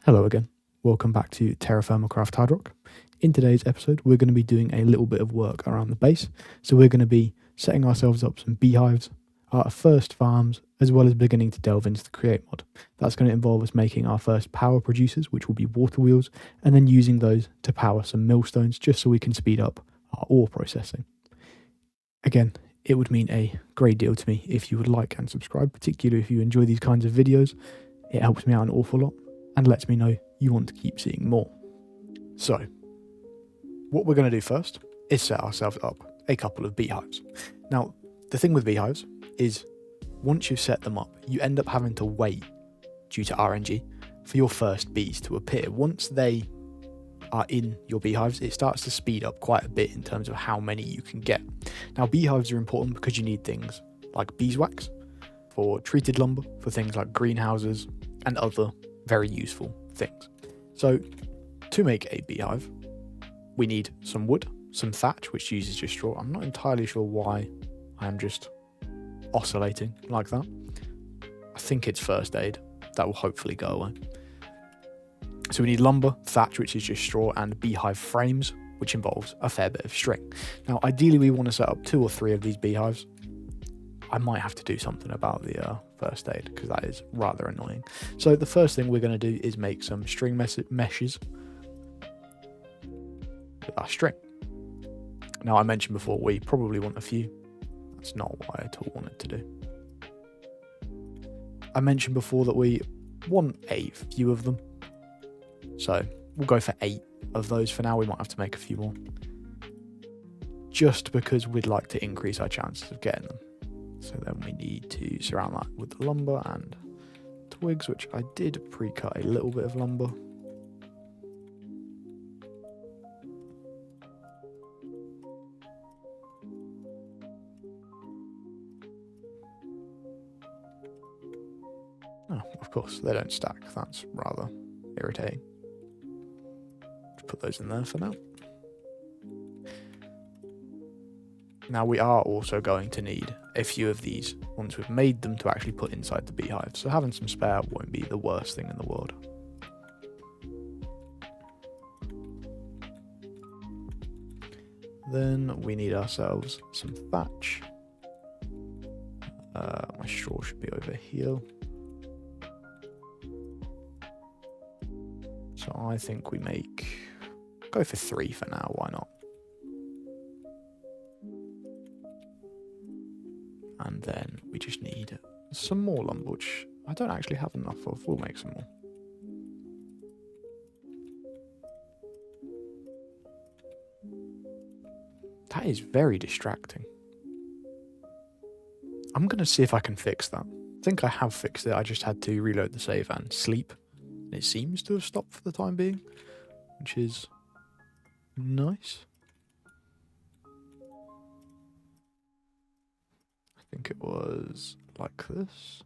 Hello again, welcome back to TerraFirmaCraft HardRock. In today's episode we're going to be doing a little bit of work around the base, so we're going to be setting ourselves up some beehives, our first farms, as well as beginning to delve into the create mod. That's going to involve us making our first power producers, which will be water wheels, and then using those to power some millstones just so we can speed up our ore processing. Again, it would mean a great deal to me if you would like and subscribe, particularly if you enjoy these kinds of videos. It helps me out an awful lot and lets me know you want to keep seeing more. So, what we're going to do first is set ourselves up a couple of beehives. Now, the thing with beehives is once you've set them up, you end up having to wait, due to RNG, for your first bees to appear. Once they are in your beehives, it starts to speed up quite a bit in terms of how many you can get. Now, beehives are important because you need things like beeswax for treated lumber, for things like greenhouses, and other very useful things. So to make a beehive, we need some wood, some thatch, which uses just straw. I'm not entirely sure why I'm just oscillating like that. I think it's first aid. That will hopefully go away. So we need lumber, thatch, which is just straw, and beehive frames, which involves a fair bit of string. Now, ideally, we want to set up 2 or 3 of these beehives. I might have to do something about the first aid because that is rather annoying. So the first thing we're going to do is make some string meshes with our string. Now, I mentioned before we probably want a few. That's not what I at all wanted to do. I mentioned before that we want a few of them. So we'll go for 8 of those for now. We might have to make a few more, just because we'd like to increase our chances of getting them. So then we need to surround that with lumber and twigs, which I did pre-cut a little bit of lumber. Oh, of course, they don't stack. That's rather irritating. Just put those in there for now. Now, we are also going to need a few of these once we've made them to actually put inside the beehive. So having some spare won't be the worst thing in the world. Then we need ourselves some thatch. My straw should be over here. So I think we go for 3 for now, why not? And then we just need some more lumber, which I don't actually have enough of. We'll make some more. That is very distracting. I'm going to see if I can fix that. I think I have fixed it. I just had to reload the save and sleep. And it seems to have stopped for the time being, which is nice. I think it was like this.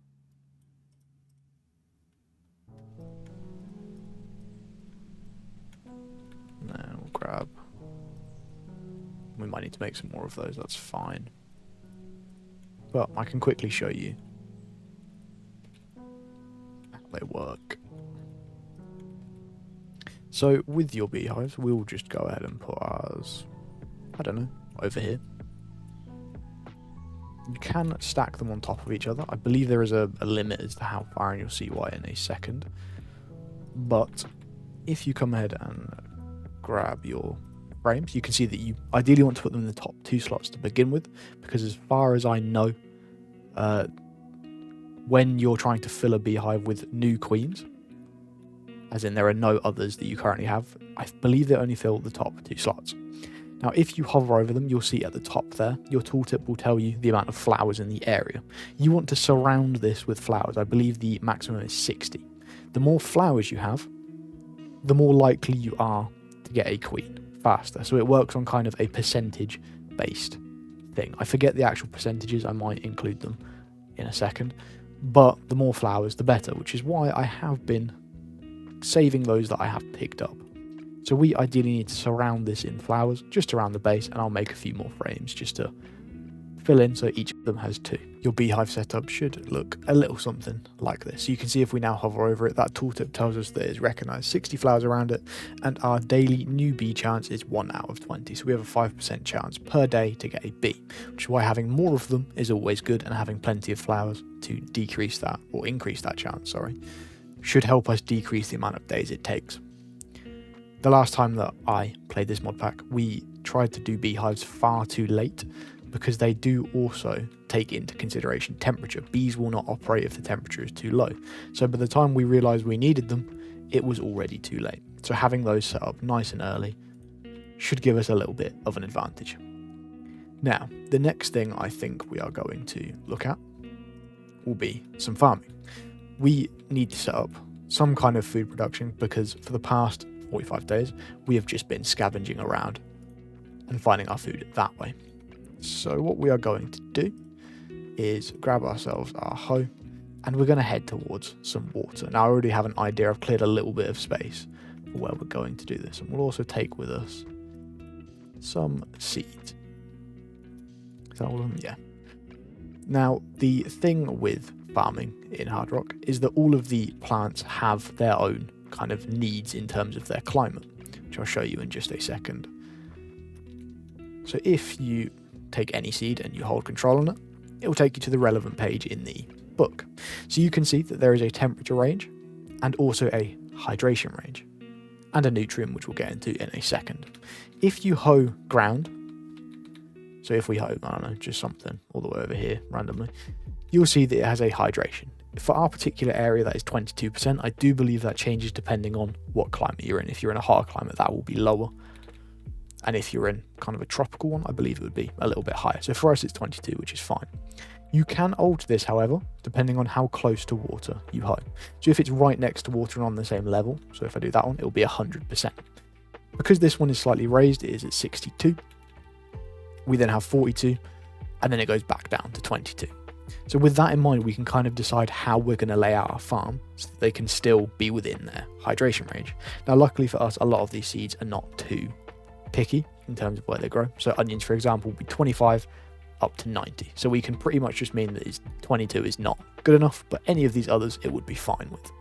And then we'll grab. We might need to make some more of those, that's fine. But I can quickly show you how they work. So with your beehives, we'll just go ahead and put ours, I don't know, over here. You can stack them on top of each other. I believe there is a limit as to how far, and you'll see why in a second. But if you come ahead and grab your frames, you can see that you ideally want to put them in the top 2 slots to begin with, because as far as I know, when you're trying to fill a beehive with new queens, as in there are no others that you currently have, I believe they only fill the top 2 slots. Now, if you hover over them, you'll see at the top there, your tooltip will tell you the amount of flowers in the area. You want to surround this with flowers. I believe the maximum is 60. The more flowers you have, the more likely you are to get a queen faster. So it works on kind of a percentage-based thing. I forget the actual percentages. I might include them in a second. But the more flowers, the better, which is why I have been saving those that I have picked up. So we ideally need to surround this in flowers just around the base, and I'll make a few more frames just to fill in so each of them has 2. Your beehive setup should look a little something like this. So you can see if we now hover over it, that tooltip tells us that it's recognised 60 flowers around it, and our daily new bee chance is 1 out of 20. So we have a 5% chance per day to get a bee, which is why having more of them is always good, and having plenty of flowers to decrease that, or increase that chance, should help us decrease the amount of days it takes. The last time that I played this mod pack, we tried to do beehives far too late, because they do also take into consideration temperature. Bees will not operate if the temperature is too low. So by the time we realised we needed them, it was already too late. So having those set up nice and early should give us a little bit of an advantage. Now, the next thing I think we are going to look at will be some farming. We need to set up some kind of food production, because for the past 45 days, we have just been scavenging around and finding our food that way. So what we are going to do is grab ourselves our hoe, and we're going to head towards some water. Now I already have an idea. I've cleared a little bit of space for where we're going to do this, and we'll also take with us some seeds. Is that all of them? Yeah. Now the thing with farming in HardRock is that all of the plants have their own kind of needs in terms of their climate, which I'll show you in just a second. So if you take any seed and you hold control on it, it will take you to the relevant page in the book. So you can see that there is a temperature range, and also a hydration range, and a nutrient, which we'll get into in a second. If you hoe ground, so if we hoe, I don't know, just something all the way over here randomly, you'll see that it has a hydration. For our particular area, that is 22%. I do believe that changes depending on what climate you're in. If you're in a hot climate, that will be lower. And if you're in kind of a tropical one, I believe it would be a little bit higher. So for us, it's 22, which is fine. You can alter this, however, depending on how close to water you hoe. So if it's right next to water and on the same level, so if I do that one, it'll be 100%. Because this one is slightly raised, it is at 62. We then have 42, and then it goes back down to 22. So with that in mind, we can kind of decide how we're going to lay out our farm so that they can still be within their hydration range. Now, luckily for us, a lot of these seeds are not too picky in terms of where they grow. So onions, for example, will be 25 up to 90. So we can pretty much just mean that 22 is not good enough, but any of these others it would be fine with.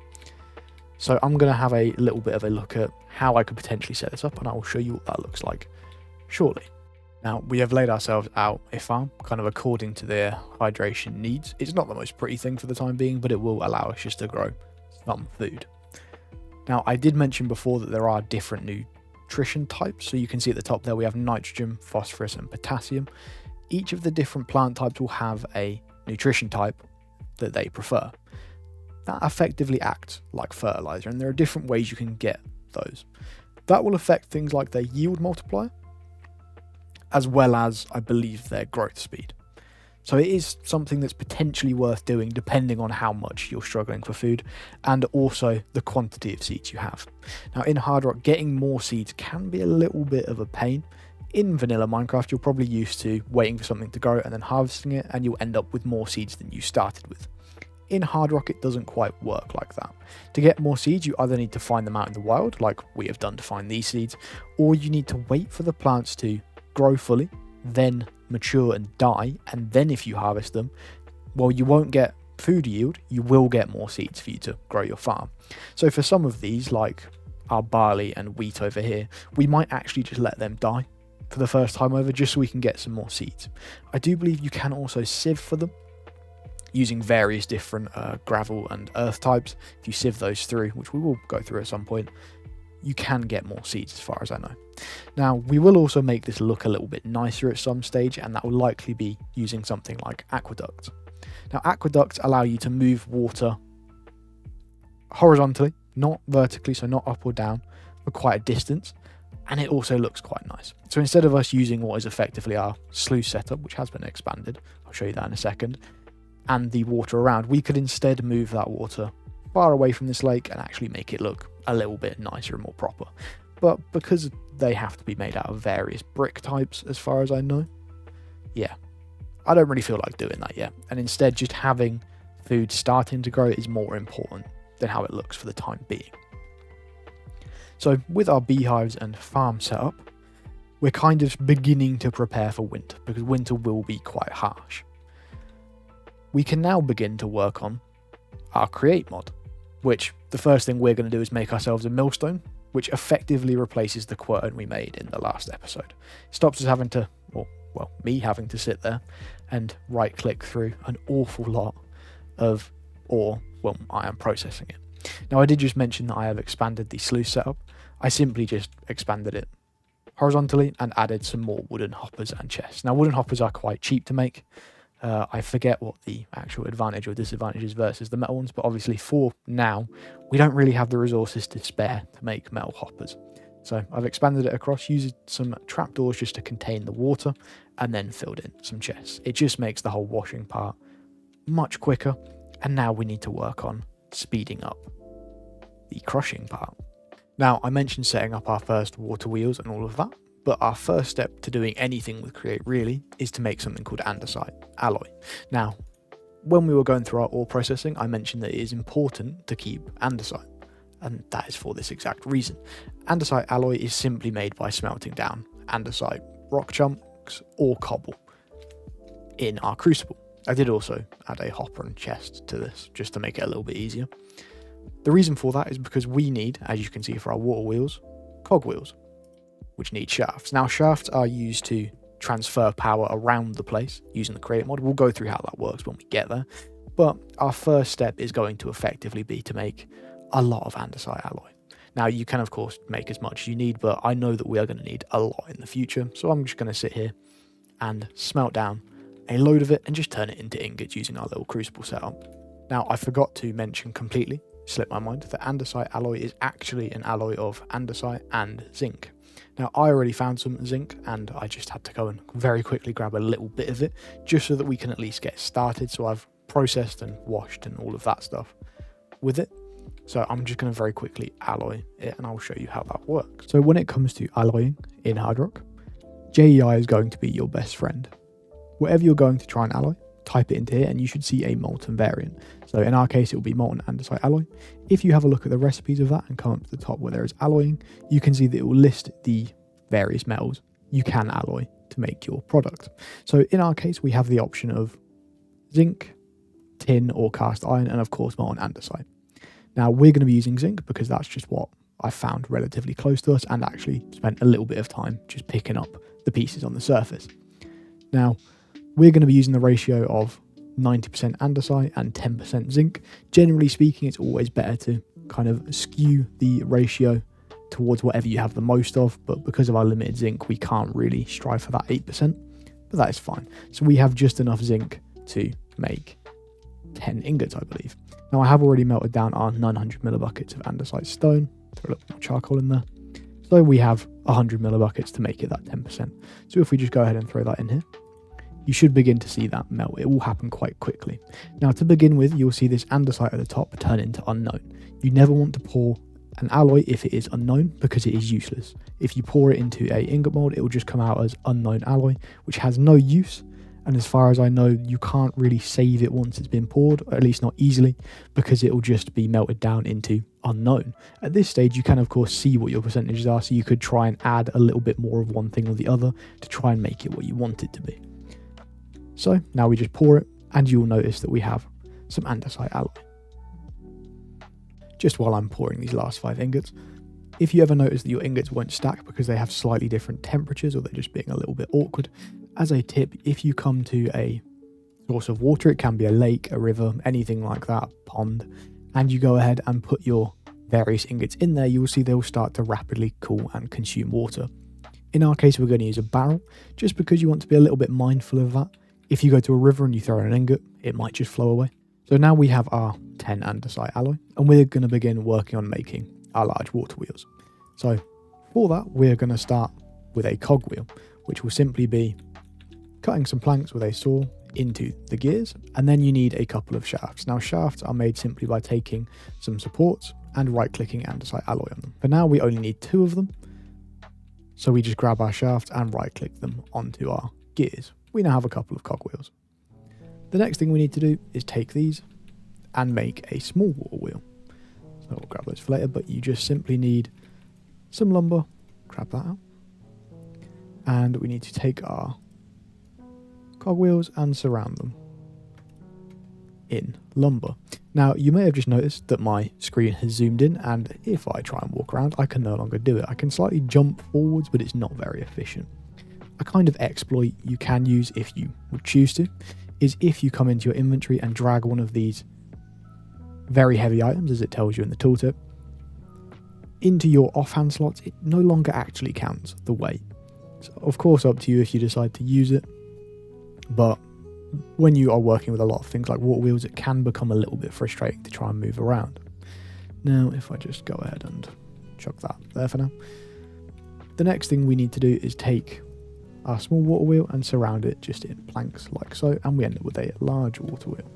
So I'm going to have a little bit of a look at how I could potentially set this up, and I will show you what that looks like shortly. Now, we have laid ourselves out a farm kind of according to their hydration needs. It's not the most pretty thing for the time being, but it will allow us just to grow some food. Now, I did mention before that there are different nutrition types. So you can see at the top there we have nitrogen, phosphorus, and potassium. Each of the different plant types will have a nutrition type that they prefer. That effectively acts like fertilizer, and there are different ways you can get those. That will affect things like their yield multiplier, as well as, I believe, their growth speed. So it is something that's potentially worth doing depending on how much you're struggling for food, and also the quantity of seeds you have. Now in HardRock, getting more seeds can be a little bit of a pain. In vanilla Minecraft, you're probably used to waiting for something to grow and then harvesting it, and you'll end up with more seeds than you started with. In HardRock, it doesn't quite work like that. To get more seeds, you either need to find them out in the wild, like we have done to find these seeds, or you need to wait for the plants to grow fully, then mature and die, and then if you harvest them, well, you won't get food yield, you will get more seeds for you to grow your farm. So for some of these, like our barley and wheat over here, we might actually just let them die for the first time over, just so we can get some more seeds. I do believe you can also sieve for them using various different gravel and earth types. If you sieve those through, which we will go through at some point, you can get more seeds as far as I know. Now, we will also make this look a little bit nicer at some stage, and that will likely be using something like aqueducts. Now, aqueducts allow you to move water horizontally, not vertically, so not up or down, for quite a distance, and it also looks quite nice. So instead of us using what is effectively our sluice setup, which has been expanded, I'll show you that in a second, and the water around, we could instead move that water far away from this lake and actually make it look a little bit nicer and more proper. But because they have to be made out of various brick types, as far as I know, yeah, I don't really feel like doing that yet. And instead, just having food starting to grow is more important than how it looks for the time being. So with our beehives and farm setup, we're kind of beginning to prepare for winter, because winter will be quite harsh. we can now begin to work on our create mod, which the first thing we're going to do is make ourselves a millstone, which effectively replaces the quern we made in the last episode. It stops us having to, or well, me having to sit there and right click through an awful lot of ore when I am processing it. Now, I did just mention that I have expanded the sluice setup. I simply just expanded it horizontally and added some more wooden hoppers and chests. Now, wooden hoppers are quite cheap to make. I forget what the actual advantage or disadvantage is versus the metal ones, but obviously for now, we don't really have the resources to spare to make metal hoppers. So I've expanded it across, used some trapdoors just to contain the water, and then filled in some chests. It just makes the whole washing part much quicker, and now we need to work on speeding up the crushing part. Now, I mentioned setting up our first water wheels and all of that, but our first step to doing anything with Create really is to make something called Andesite Alloy. Now, when we were going through our ore processing, I mentioned that it is important to keep andesite, and that is for this exact reason. Andesite alloy is simply made by smelting down andesite rock chunks or cobble in our crucible. I did also add a hopper and chest to this just to make it a little bit easier. The reason for that is because we need, as you can see for our water wheels, cogwheels, which need shafts. Now, shafts are used to transfer power around the place using the create mod. We'll go through how that works when we get there, but our first step is going to effectively be to make a lot of andesite alloy. Now, you can of course make as much as you need, but I know that we are going to need a lot in the future, so I'm just going to sit here and smelt down a load of it and just turn it into ingots using our little crucible setup. Now, I forgot to mention completely, slipped my mind, that andesite alloy is actually an alloy of andesite and zinc. Now, I already found some zinc and I just had to go and very quickly grab a little bit of it just so that we can at least get started. So I've processed and washed and all of that stuff with it. So I'm just going to very quickly alloy it and I'll show you how that works. So when it comes to alloying in HardRock, JEI is going to be your best friend. Whatever you're going to try and alloy, type it into here and you should see a molten variant. So in our case, it will be molten andesite alloy. If you have a look at the recipes of that and come up to the top where there is alloying, you can see that it will list the various metals you can alloy to make your product. So in our case, we have the option of zinc, tin or cast iron, and of course molten andesite. Now we're going to be using zinc because that's just what I found relatively close to us and actually spent a little bit of time just picking up the pieces on the surface. Now, we're going to be using the ratio of 90% andesite and 10% zinc. Generally speaking, it's always better to kind of skew the ratio towards whatever you have the most of, but because of our limited zinc, we can't really strive for that 8%, but that is fine. So we have just enough zinc to make 10 ingots, I believe. Now, I have already melted down our 900 millibuckets of andesite stone, throw a little more charcoal in there. So we have 100 millibuckets to make it that 10%. So if we just go ahead and throw that in here, you should begin to see that melt. It will happen quite quickly. Now, to begin with, you'll see this andesite at the top turn into unknown. You never want to pour an alloy if it is unknown because it is useless. If you pour it into a ingot mold, it will just come out as unknown alloy, which has no use. And as far as I know, you can't really save it once it's been poured, or at least not easily, because it will just be melted down into unknown. At this stage, you can of course see what your percentages are, so you could try and add a little bit more of one thing or the other to try and make it what you want it to be. So now we just pour it and you'll notice that we have some andesite alloy. Just while I'm pouring these last 5 ingots, if you ever notice that your ingots won't stack because they have slightly different temperatures or they're just being a little bit awkward, as a tip, if you come to a source of water, it can be a lake, a river, anything like that, pond, and you go ahead and put your various ingots in there, you will see they will start to rapidly cool and consume water. In our case, we're going to use a barrel, just because you want to be a little bit mindful of that. If you go to a river and you throw in an ingot, it might just flow away. So now we have our 10 andesite alloy, and we're going to begin working on making our large water wheels. So for that, we're going to start with a cogwheel, which will simply be cutting some planks with a saw into the gears, and then you need a couple of shafts. Now, shafts are made simply by taking some supports and right-clicking andesite alloy on them. For now, we only need 2 of them, so we just grab our shaft and right-click them onto our gears. We now have a couple of cogwheels. The next thing we need to do is take these and make a small water wheel. So we'll grab those for later, but you just simply need some lumber, grab that out, and we need to take our cogwheels and surround them in lumber. Now, you may have just noticed that my screen has zoomed in, and if I try and walk around, I can no longer do it. I can slightly jump forwards, but it's not very efficient. A kind of exploit you can use if you would choose to is if you come into your inventory and drag one of these very heavy items, as it tells you in the tooltip, into your offhand slots, it no longer actually counts the weight. So of course, up to you if you decide to use it, but when you are working with a lot of things like water wheels, it can become a little bit frustrating to try and move around. Now, if I just go ahead and chuck that there for now, the next thing we need to do is take our small water wheel and surround it just in planks like so, and we end up with a large water wheel.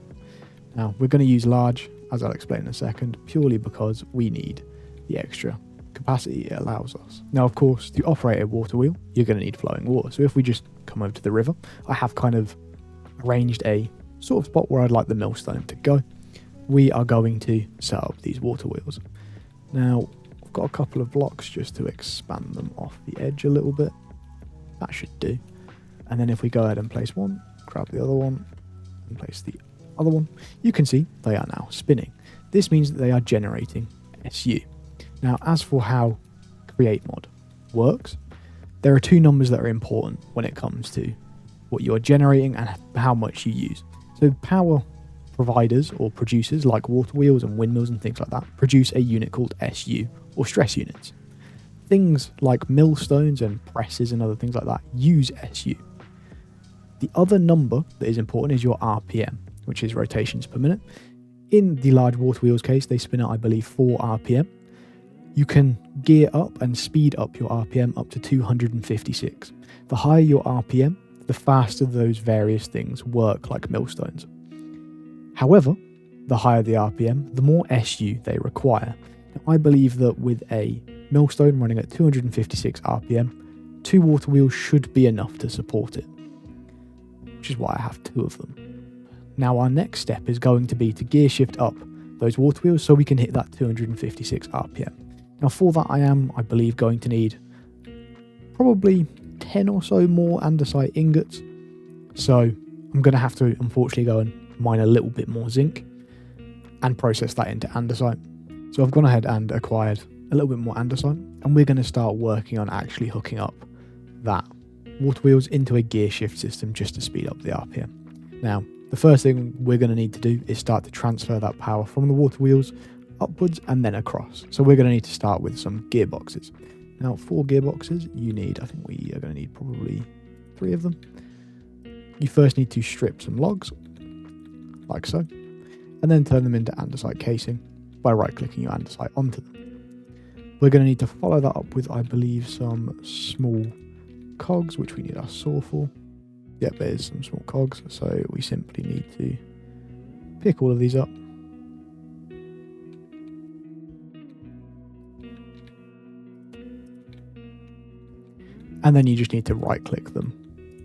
Now, we're going to use large, as I'll explain in a second, purely because we need the extra capacity it allows us. Now, of course, to operate a water wheel, you're going to need flowing water. So if we just come over to the river, I have kind of arranged a sort of spot where I'd like the millstone to go. We are going to set up these water wheels. Now, I've got a couple of blocks just to expand them off the edge a little bit. That should do. And then if we go ahead and place one, grab the other one, and place the other one, you can see they are now spinning. This means that they are generating SU. Now, as for how create mod works, there are two numbers that are important when it comes to what you're generating and how much you use. So power providers or producers like water wheels and windmills and things like that produce a unit called SU, or stress units. Things like millstones and presses and other things like that use SU. The other number that is important is your RPM, which is rotations per minute. In the large water wheels case, they spin at, I believe, 4 RPM. You can gear up and speed up your RPM up to 256. The higher your RPM, the faster those various things work like millstones. However, the higher the RPM, the more SU they require. Now, I believe that with a millstone running at 256 RPM, 2 water wheels should be enough to support it, which is why I have 2 of them. Now our next step is going to be to gear shift up those water wheels so we can hit that 256 RPM. Now for that I believe, going to need probably 10 or so more andesite ingots. So I'm going to have to unfortunately go and mine a little bit more zinc and process that into andesite. So I've gone ahead and acquired a little bit more andesite, and we're going to start working on actually hooking up that water wheels into a gear shift system just to speed up the RPM. Now, the first thing we're going to need to do is start to transfer that power from the water wheels upwards and then across. So we're going to need to start with some gearboxes. Now, 4 gearboxes, you need, I think we are going to need probably 3 of them. You first need to strip some logs, like so, and then turn them into andesite casing by right-clicking your andesite onto them. We're going to need to follow that up with, I believe, some small cogs, which we need our saw for. Yep, there's some small cogs, so we simply need to pick all of these up. And then you just need to right-click them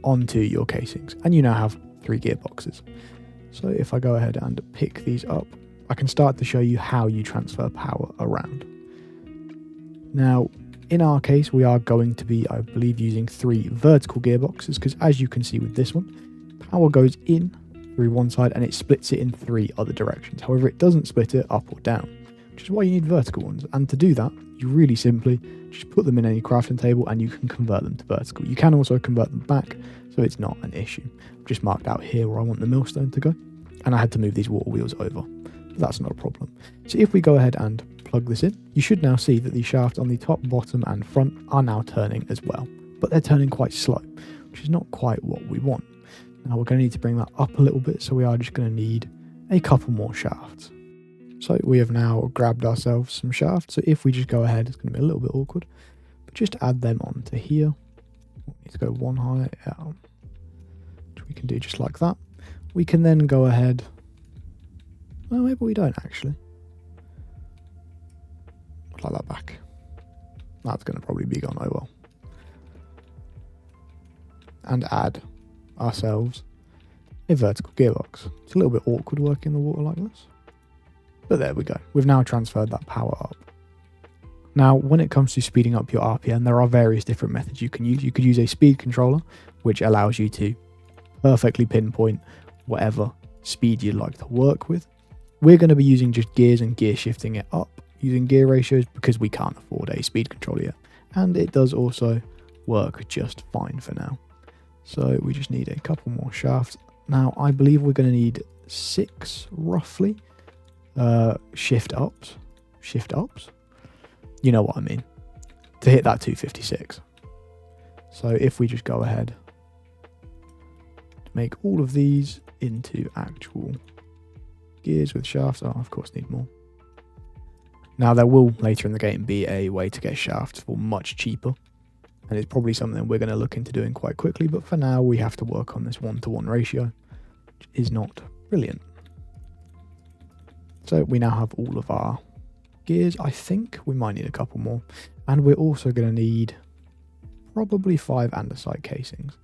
onto your casings, and you now have 3 gearboxes. So if I go ahead and pick these up, I can start to show you how you transfer power around. Now, in our case, we are going to be, I believe, using 3 vertical gearboxes, because as you can see with this one, power goes in through one side and it splits it in 3 other directions. However, it doesn't split it up or down, which is why you need vertical ones. And to do that, you really simply just put them in any crafting table and you can convert them to vertical. You can also convert them back, so it's not an issue. I've just marked out here where I want the millstone to go, and I had to move these water wheels over, but that's not a problem. So if we go ahead and plug this in, you should now see that the shafts on the top, bottom and front are now turning as well, but they're turning quite slow, which is not quite what we want. Now we're going to need to bring that up a little bit, so we are just going to need a couple more shafts. So we have now grabbed ourselves some shafts, so if we just go ahead, it's going to be a little bit awkward, but just add them onto here. We need to go one higher, which we can do just like that. We can then go ahead, well, maybe we don't actually. Like that back. That's going to probably be gone, oh well. And add ourselves a vertical gearbox. It's a little bit awkward working in the water like this, but there we go. We've now transferred that power up. Now, when it comes to speeding up your RPM, there are various different methods you can use. You could use a speed controller, which allows you to perfectly pinpoint whatever speed you'd like to work with. We're going to be using just gears and gear shifting it up using gear ratios because we can't afford a speed controller yet. And it does also work just fine for now. So we just need a couple more shafts. Now I believe we're going to need 6 roughly shift ups. You know what I mean. To hit that 256. So if we just go ahead, make all of these into actual gears with shafts. Oh, of course, need more. Now there will later in the game be a way to get shafts for much cheaper, and it's probably something we're going to look into doing quite quickly, but for now we have to work on this 1-to-1 ratio, which is not brilliant. So we now have all of our gears. I think we might need a couple more, and we're also going to need probably 5 andesite casings.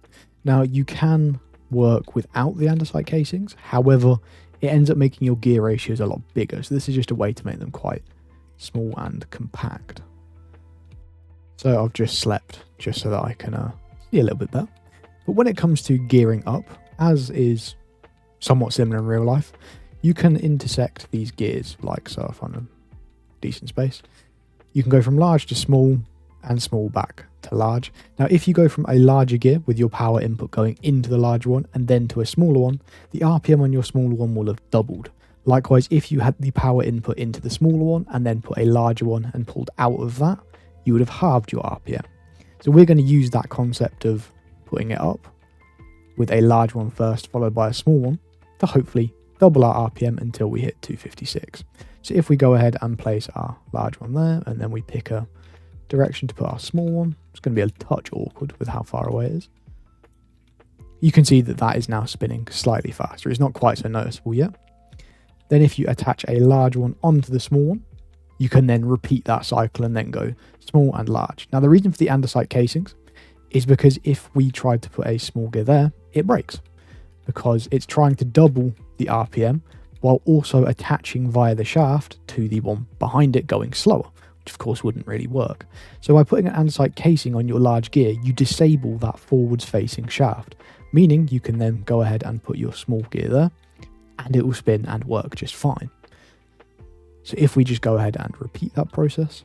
Now you can work without the andesite casings, however it ends up making your gear ratios a lot bigger, so this is just a way to make them quite small and compact. So I've just slept just so that I can see a little bit better. But when it comes to gearing up, as is somewhat similar in real life, you can intersect these gears like so. If I'm in a decent space, you can go from large to small and small back to large. Now if you go from a larger gear with your power input going into the larger one and then to a smaller one, the RPM on your smaller one will have doubled. Likewise, if you had the power input into the smaller one and then put a larger one and pulled out of that, you would have halved your RPM. So we're going to use that concept of putting it up with a large one first followed by a small one to hopefully double our RPM until we hit 256. So if we go ahead and place our large one there and then we pick a direction to put our small one, it's going to be a touch awkward with how far away it is. You can see that that is now spinning slightly faster. It's not quite so noticeable yet. Then if you attach a large one onto the small one, you can then repeat that cycle and then go small and large. Now the reason for the andesite casings is because if we tried to put a small gear there, it breaks because it's trying to double the RPM while also attaching via the shaft to the one behind it going slower, which of course wouldn't really work. So by putting an andesite casing on your large gear, you disable that forwards facing shaft, meaning you can then go ahead and put your small gear there and it will spin and work just fine. So if we just go ahead and repeat that process,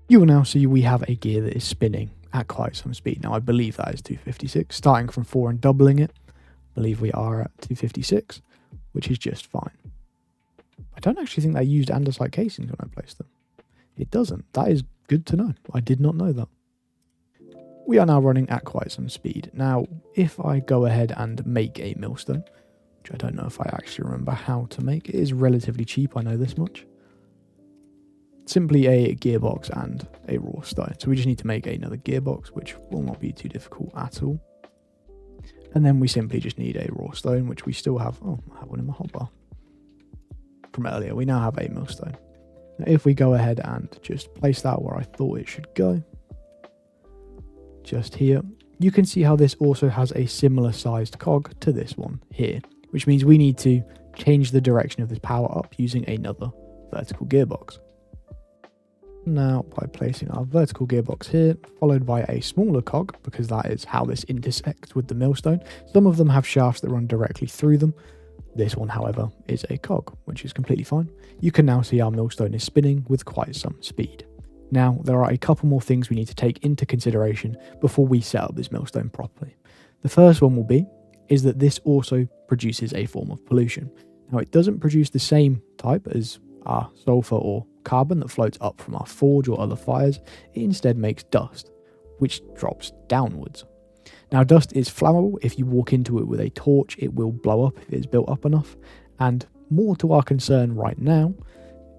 you will now see we have a gear that is spinning at quite some speed. Now I believe that is 256, starting from 4 and doubling it. I believe we are at 256, which is just fine. I don't actually think they used andesite casings when I placed them. It doesn't. That is good to know. I did not know that. We are now running at quite some speed. Now, if I go ahead and make a millstone, which I don't know if I actually remember how to make, it is relatively cheap, I know this much. Simply a gearbox and a raw stone. So we just need to make another gearbox, which will not be too difficult at all. And then we simply just need a raw stone, which we still have. Oh, I have one in my hotbar from earlier. We now have a millstone. Now, if we go ahead and just place that where I thought it should go, just here, you can see how this also has a similar sized cog to this one here, which means we need to change the direction of this power up using another vertical gearbox. Now, by placing our vertical gearbox here, followed by a smaller cog, because that is how this intersects with the millstone. Some of them have shafts that run directly through them. This one, however, is a cog, which is completely fine. You can now see our millstone is spinning with quite some speed. Now, there are a couple more things we need to take into consideration before we set up this millstone properly. The first one will be, is that this also produces a form of pollution. Now, it doesn't produce the same type as our sulfur or carbon that floats up from our forge or other fires. It instead makes dust, which drops downwards. Now, dust is flammable. If you walk into it with a torch, it will blow up if it is built up enough. And more to our concern right now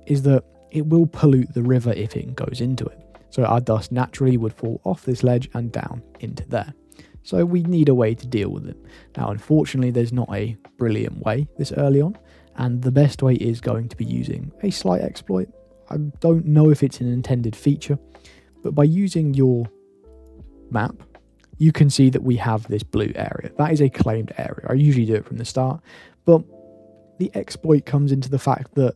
is that it will pollute the river if it goes into it. So our dust naturally would fall off this ledge and down into there. So we need a way to deal with it. Now, unfortunately, there's not a brilliant way this early on, and the best way is going to be using a slight exploit. I don't know if it's an intended feature, but by using your map you can see that we have this blue area. That is a claimed area. I usually do it from the start, but the exploit comes into the fact that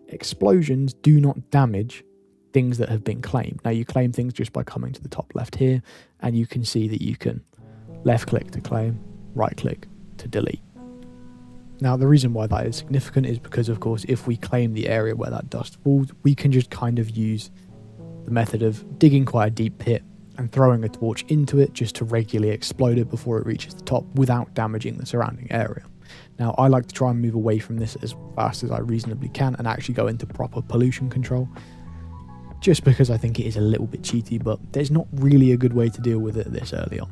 explosions do not damage things that have been claimed. Now, you claim things just by coming to the top left here, and you can see that you can left click to claim, right click to delete. Now, the reason why that is significant is because, of course, if we claim the area where that dust falls, we can just kind of use the method of digging quite a deep pit and throwing a torch into it just to regularly explode it before it reaches the top without damaging the surrounding area. Now, I like to try and move away from this as fast as I reasonably can and actually go into proper pollution control, just because I think it is a little bit cheaty, but there's not really a good way to deal with it this early on.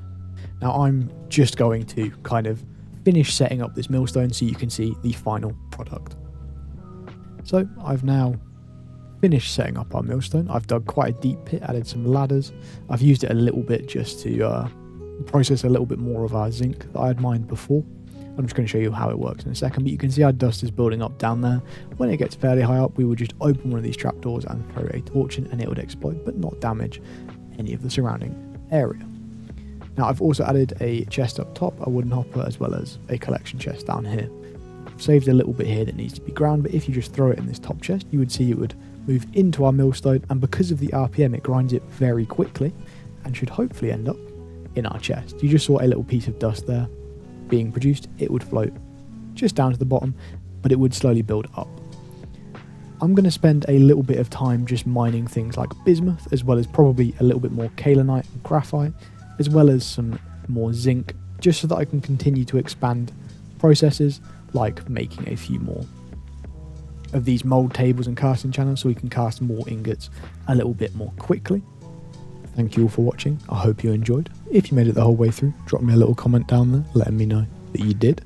Now, I'm just going to kind of finish setting up this millstone so you can see the final product. So I've now finished setting up our millstone. I've dug quite a deep pit, added some ladders. I've used it a little bit just to process a little bit more of our zinc that I had mined before. I'm just going to show you how it works in a second, but you can see our dust is building up down there. When it gets fairly high up, we would just open one of these trapdoors and throw a torch in and it would explode, but not damage any of the surrounding area. Now, I've also added a chest up top, a wooden hopper, as well as a collection chest down here. I've saved a little bit here that needs to be ground, but if you just throw it in this top chest, you would see it would move into our millstone, and because of the RPM, it grinds it very quickly and should hopefully end up in our chest. You just saw a little piece of dust there being produced. It would float just down to the bottom, but it would slowly build up. I'm going to spend a little bit of time just mining things like bismuth, as well as probably a little bit more kaolinite and graphite, as well as some more zinc, just so that I can continue to expand processes like making a few more of these mold tables and casting channels so we can cast more ingots a little bit more quickly. Thank you all for watching. I hope you enjoyed. If you made it the whole way through, drop me a little comment down there letting me know that you did.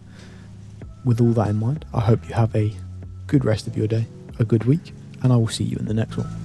With all that in mind, I hope you have a good rest of your day, a good week, and I will see you in the next one.